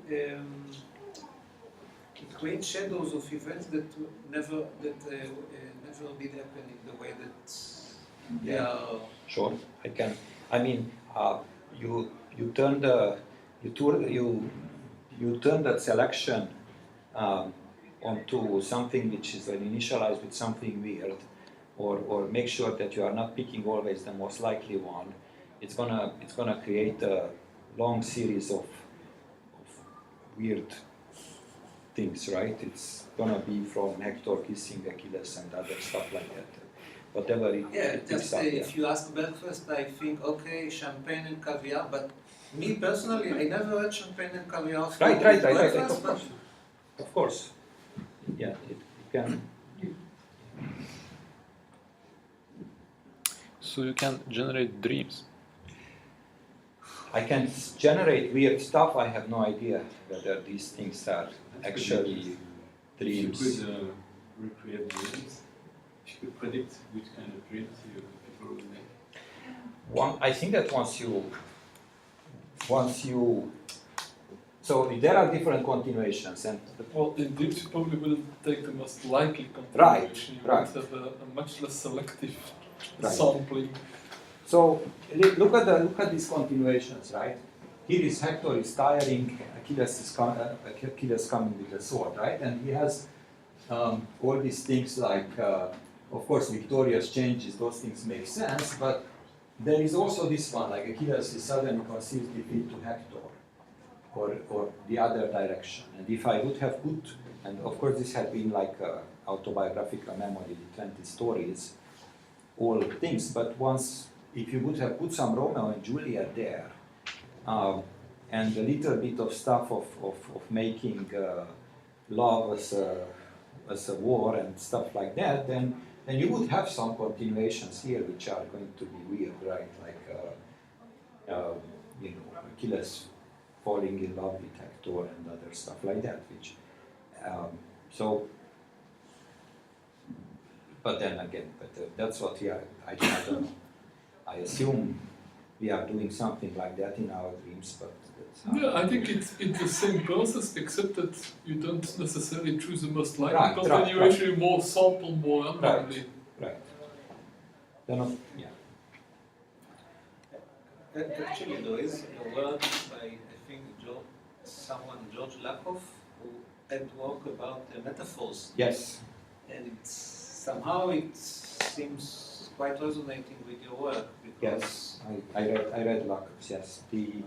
creates shadows of events that never did happen in the way that they are. Sure, I can. I mean, you turn that selection onto something which is initialized with something weird, or make sure that you are not picking always the most likely one. It's gonna create a long series of weird things, right? It's gonna be from Hector kissing Achilles and other stuff like that. whatever it Yeah, picks just up. if you ask breakfast, I think, okay, champagne and caviar, but me personally, I never had champagne and caviar for Right, breakfast, of but course. Of course. Yeah, it can. So you can generate dreams. I can generate weird stuff. I have no idea whether these things are actually dreams. If you could recreate dreams, if you could predict which kind of dreams people will make. I think that so there are different continuations, and Well, indeed, you probably wouldn't take the most likely continuation. Right, You right. would have a much less selective Right. sampling. so look at these continuations, right? Here is Hector is tiring, Achilles coming with a sword, right? And he has all these things like, of course, Victoria's changes, those things make sense, but there is also this one, like Achilles is suddenly conceives defeat to Hector, or the other direction. And if I would have put, and of course this had been like autobiographical memory, the 20 stories, all things, but if you would have put some Romeo and Juliet there, and a little bit of stuff of making love as a war and stuff like that, then you would have some continuations here which are going to be weird, right? Like, Achilles falling in love with Hector and other stuff like that, which, but then again, that's what I don't know. I assume we are doing something like that in our dreams, but that's how. Yeah, I think it's the same process, except that you don't necessarily choose the most likely Right, continuation, you more sample more randomly. Right. Then, yeah. actually there is a word by, I think, George Lakoff, who had work about metaphors. Yes. And somehow it seems quite resonating with your work. Because Yes. I read Lakoff's. Yes. The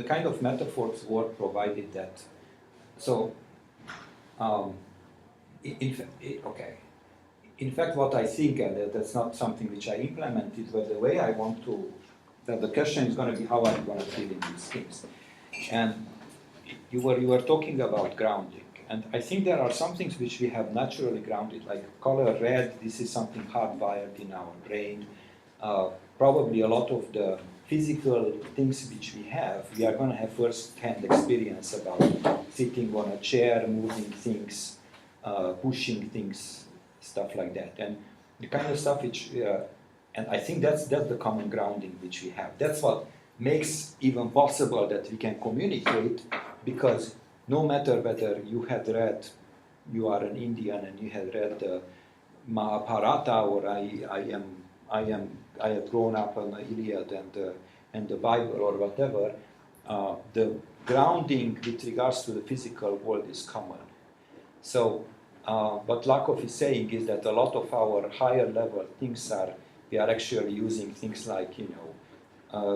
kind of metaphors work provided that. So, in fact, what I think, and that's not something which I implemented, but the way I want to, that the question is going to be how are you going to feel in these things. And you were talking about grounding, and I think there are some things which we have naturally grounded, like color red. This is something hardwired in our brain. Probably a lot of the physical things which we are going to have first-hand experience about sitting on a chair, moving things, pushing things, stuff like that, and the kind of stuff which, and I think that's the common grounding which we have. That's what makes even possible that we can communicate, because no matter whether you had read, you are an Indian and you had read the Mahabharata, or I have grown up on the Iliad and the Bible or whatever, the grounding with regards to the physical world is common. So what Lakoff is saying is that a lot of our higher level things we are actually using things like,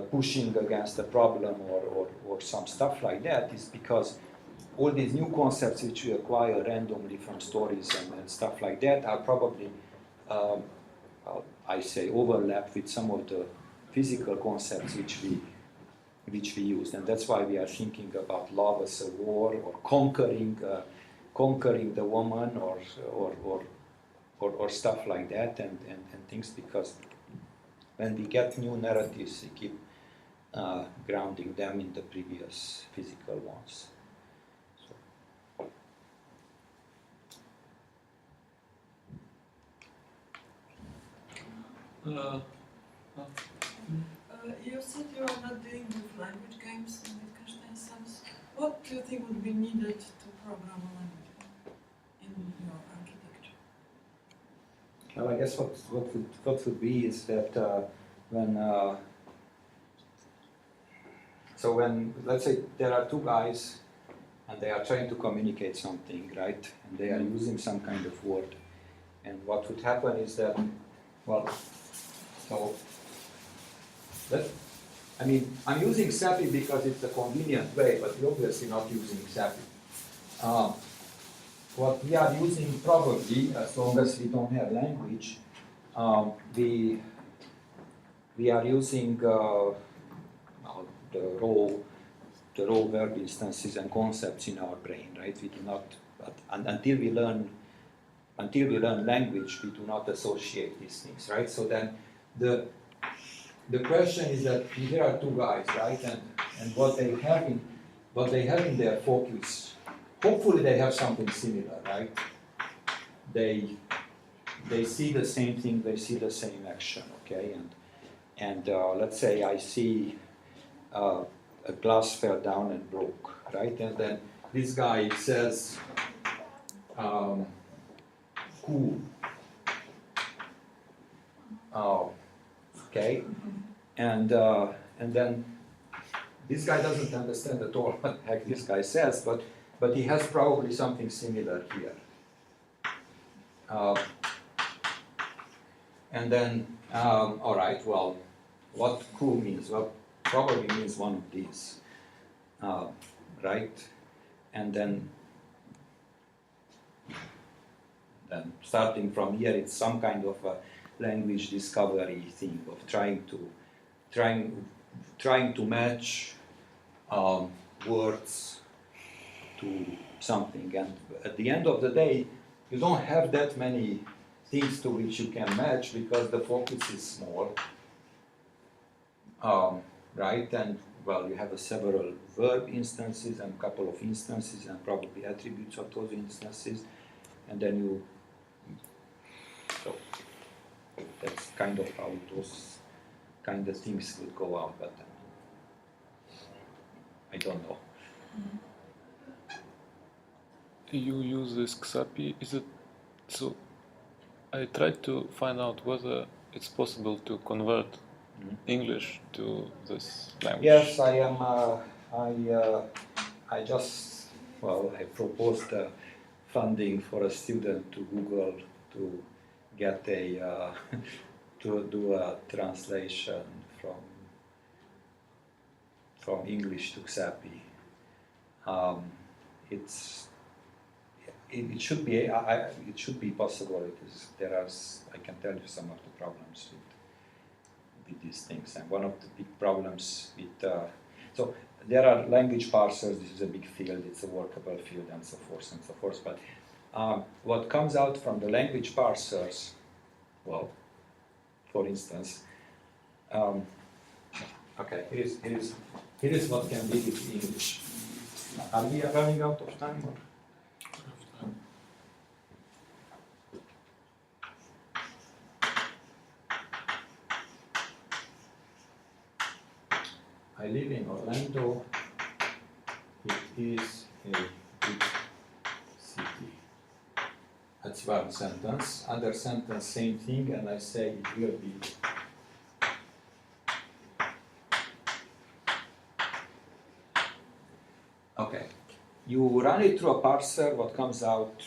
pushing against a problem or some stuff like that, is because all these new concepts which we acquire randomly from stories and stuff like that are probably, I say, overlap with some of the physical concepts which we use, and that's why we are thinking about love as a war, or conquering the woman, or stuff like that, and things, because when we get new narratives, we keep grounding them in the previous physical ones. You said you are not dealing with language games in Wittgenstein sense. What do you think would be needed to program a language game in your architecture? Well, I guess what would be is that when let's say there are two guys and they are trying to communicate something, right? And they are using some kind of word, and what would happen is that, I'm using Xapagy because it's a convenient way, but you're obviously not using Xapagy. what we are using probably, as long as we don't have language, we are using well, the raw verb instances and concepts in our brain, right? We do not, until we learn language, we do not associate these things, right? So then the question is that here are two guys, right? And what they have in their focus, hopefully they have something similar, right? They see the same thing, they see the same action, okay? And let's say I see a glass fell down and broke, right? And then this guy says, cool. Okay, and then this guy doesn't understand at all what the heck this guy says, but he has probably something similar here. And then, all right, well, what cool means? Well, probably means one of these, right? And then starting from here, it's some kind of a language discovery thing of trying to match words to something. And at the end of the day, you don't have that many things to which you can match because the focus is small, right? And well, you have several verb instances and a couple of instances and probably attributes of those instances, and then so that's kind of how those kind of things would go out, but I don't know. You use this Xapagy, is it so? I tried to find out whether it's possible to convert English to this language. Yes, I am. I proposed funding for a student to Google to get to do a translation from English to Xapagy. It should be. It should be possible. I can tell you some of the problems with these things, and one of the big problems with. So there are language parsers. This is a big field. It's a workable field, and so forth and so forth. But what comes out from the language parsers, well, for instance, okay, here is what can be with English. Are we running out of time? Or? I live in Orlando. It is a big city. That's one sentence. Other sentence, same thing, and I say it will be. Okay. You run it through a parser, what comes out,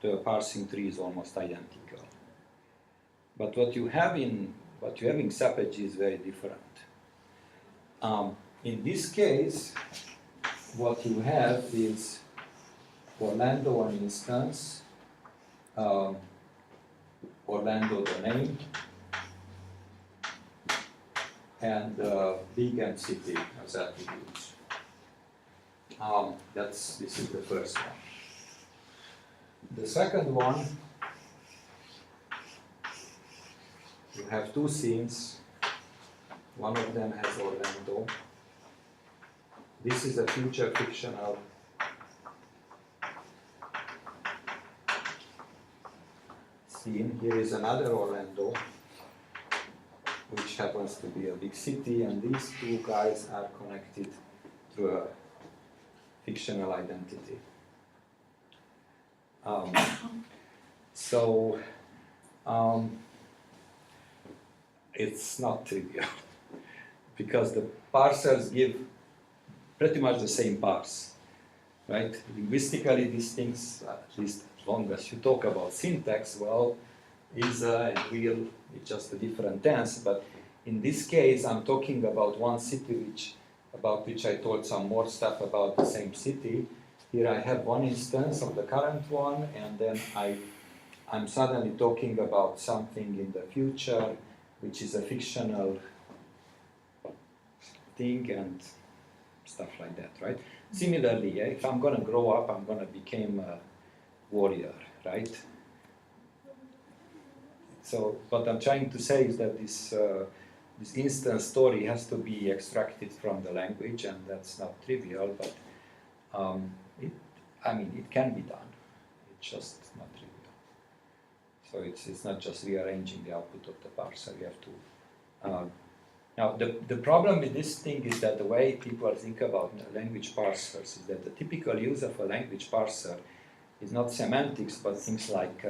the parsing tree is almost identical. But what you have in Xapagy is very different. In this case, what you have is Orlando an instance, Orlando the name, and big and city as attributes. This is the first one. The second one, you have two scenes. One of them has Orlando. This is a future fictional scene. Here is another Orlando, which happens to be a big city, and these two guys are connected through a fictional identity. It's not trivial because the parsers give pretty much the same parse, right? Linguistically, these things, at least as long as you talk about syntax, well, is and will, it's just a different tense. But in this case, I'm talking about one city about which I told some more stuff about the same city, here I have one instance of the current one, and then I'm suddenly talking about something in the future, which is a fictional thing and stuff like that, right? Similarly, if I'm going to grow up, I'm going to become a warrior, right? So what I'm trying to say is that this instance story has to be extracted from the language, and that's not trivial, but it can be done. It's just not trivial. So it's not just rearranging the output of the parser. You have to. Now the problem with this thing is that the way people think about language parsers is that the typical use of a language parser is not semantics, but things like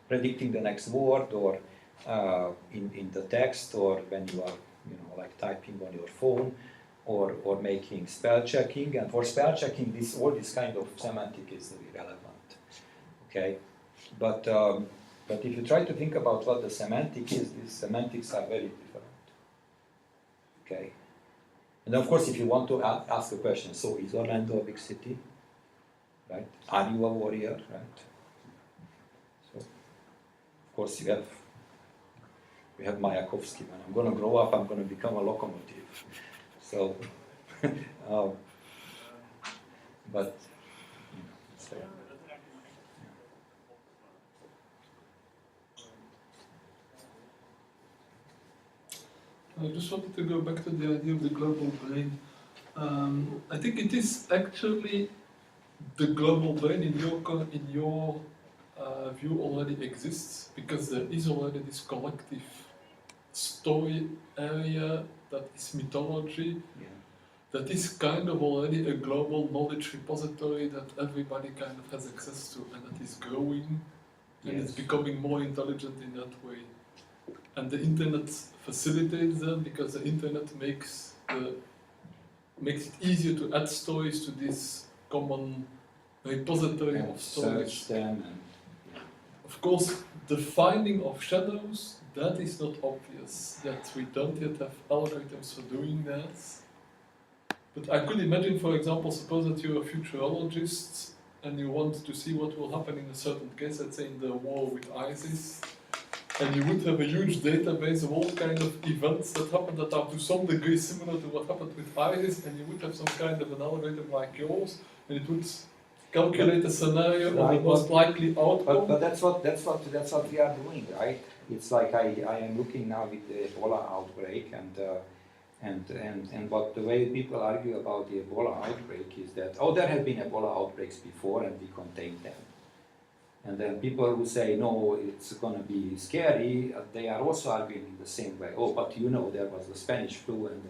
predicting the next word, or in the text, or when you are like typing on your phone, or making spell checking. And for spell checking, all this kind of semantic is irrelevant. Okay, but if you try to think about what the semantic is, these semantics are very different. Okay, and of course, if you want to ask a question, so is Orlando a big city? Right? Are you a warrior? Right? So, of course, you have Mayakovsky. When I'm going to grow up, I'm going to become a locomotive. So, but so. I just wanted to go back to the idea of the global brain. I think it is actually the global brain in your view already exists, because there is already this collective story area that is mythology, that is kind of already a global knowledge repository that everybody kind of has access to, and that is growing, and it's becoming more intelligent in that way. And the internet facilitates that, because the internet makes it easier to add stories to this common repository of stories. Search them and, Of course, the finding of shadows, that is not obvious yet. We don't yet have algorithms for doing that. But I could imagine, for example, suppose that you're a futurologist and you want to see what will happen in a certain case, let's say in the war with ISIS, and you would have a huge database of all kinds of events that happen that are to some degree similar to what happened with ISIS, and you would have some kind of an algorithm like yours, and it would calculate a scenario of the most likely outcome. But that's what we are doing, right? It's like I am looking now with the Ebola outbreak, and what the way people argue about the Ebola outbreak is that there have been Ebola outbreaks before and we contained them. And then people who say, no, it's going to be scary, they are also arguing in the same way. But there was the Spanish flu and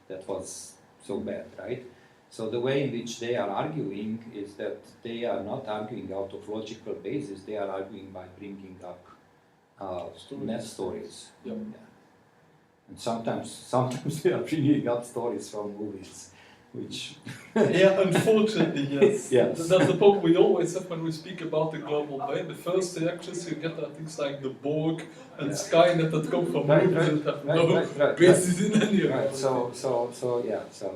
that was so bad, right? So the way in which they are arguing is that they are not arguing out of logical basis, they are arguing by bringing up net stories. Yep. Yeah. And sometimes they are bringing up stories from movies, which... Yeah, unfortunately, yes. Yes. That's the problem we always have when we speak about the global brain. The first reactions you get are things like the Borg and Skynet that come from movies that have no basis in any of Right, it.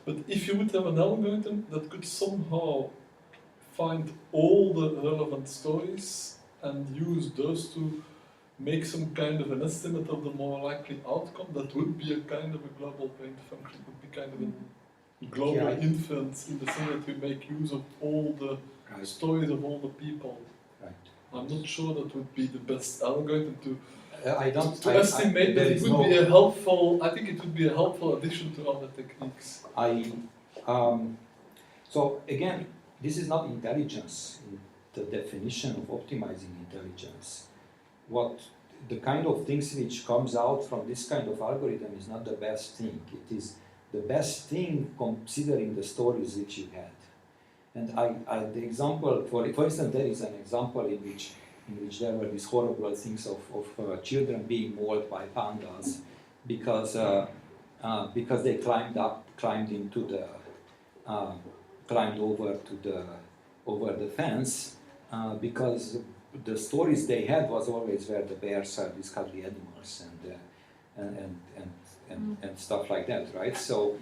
But if you would have an algorithm that could somehow find all the relevant stories and use those to make some kind of an estimate of the more likely outcome, that would be a kind of a global brain function, would be kind of a global inference in the sense that we make use of all the stories of all the people. Right. I'm not sure that would be the best algorithm to estimate, but it would be a helpful. I think it would be a helpful addition to other techniques. So again, this is not intelligence in the definition of optimizing intelligence. What the kind of things which comes out from this kind of algorithm is not the best thing. It is the best thing considering the stories which you had. And the example, for instance, there is an example in which there were these horrible things of children being mauled by pandas because they climbed over the fence because the stories they had was always where the bears are these cuddly animals and stuff like that, right? So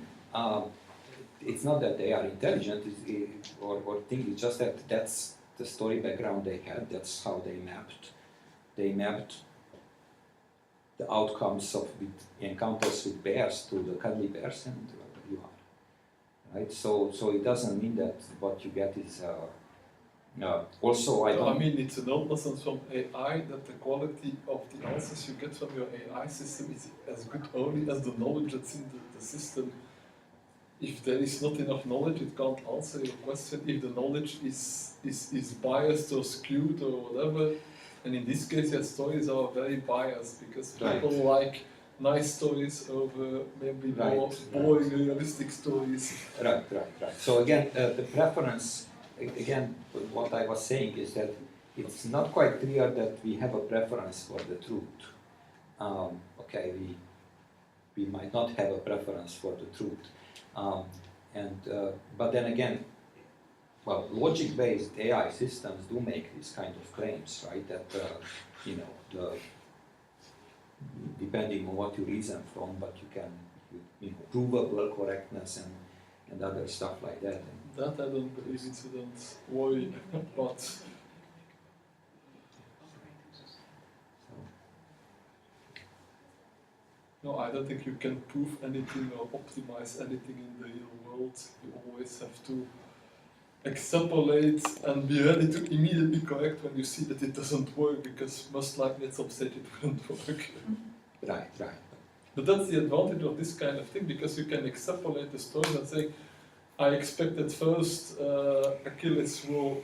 it's not that they are intelligent or think, it's just that that's the story background they had. That's how they mapped. They mapped the outcomes of encounters with bears to the cuddly bears, and you are, right? So it doesn't mean that what you get is also I No, don't. I mean, it's an old lesson from AI that the quality of the answers you get from your AI system is as good only as the knowledge that's in the system. If there is not enough knowledge, it can't answer your question. If the knowledge is biased or skewed or whatever, and in this case, your stories are very biased because people like nice stories over maybe more boring, realistic stories. Right. So again, the preference, again, what I was saying is that it's not quite clear that we have a preference for the truth. Okay, we might not have a preference for the truth. But then again, well, logic-based AI systems do make these kind of claims, right? That depending on what you reason from, but you can provable correctness and other stuff like that. That I don't believe incidents worry, but no, I don't think you can prove anything or optimize anything in the real world. You always have to extrapolate and be ready to immediately correct when you see that it doesn't work, because most likely at some stage it won't work. Right. But that's the advantage of this kind of thing, because you can extrapolate the story and say, I expect that first Achilles will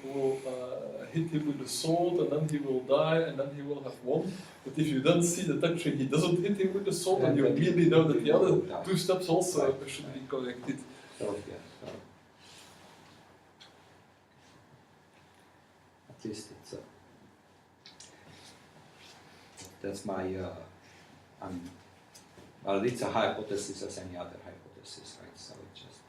hit him with a sword, and then he will die, and then he will have won. But if you then see that actually he doesn't hit him with the sword, then you immediately know that the other two steps also should be corrected. So at least it's that's my well, it's a hypothesis as any other hypothesis, right? So it just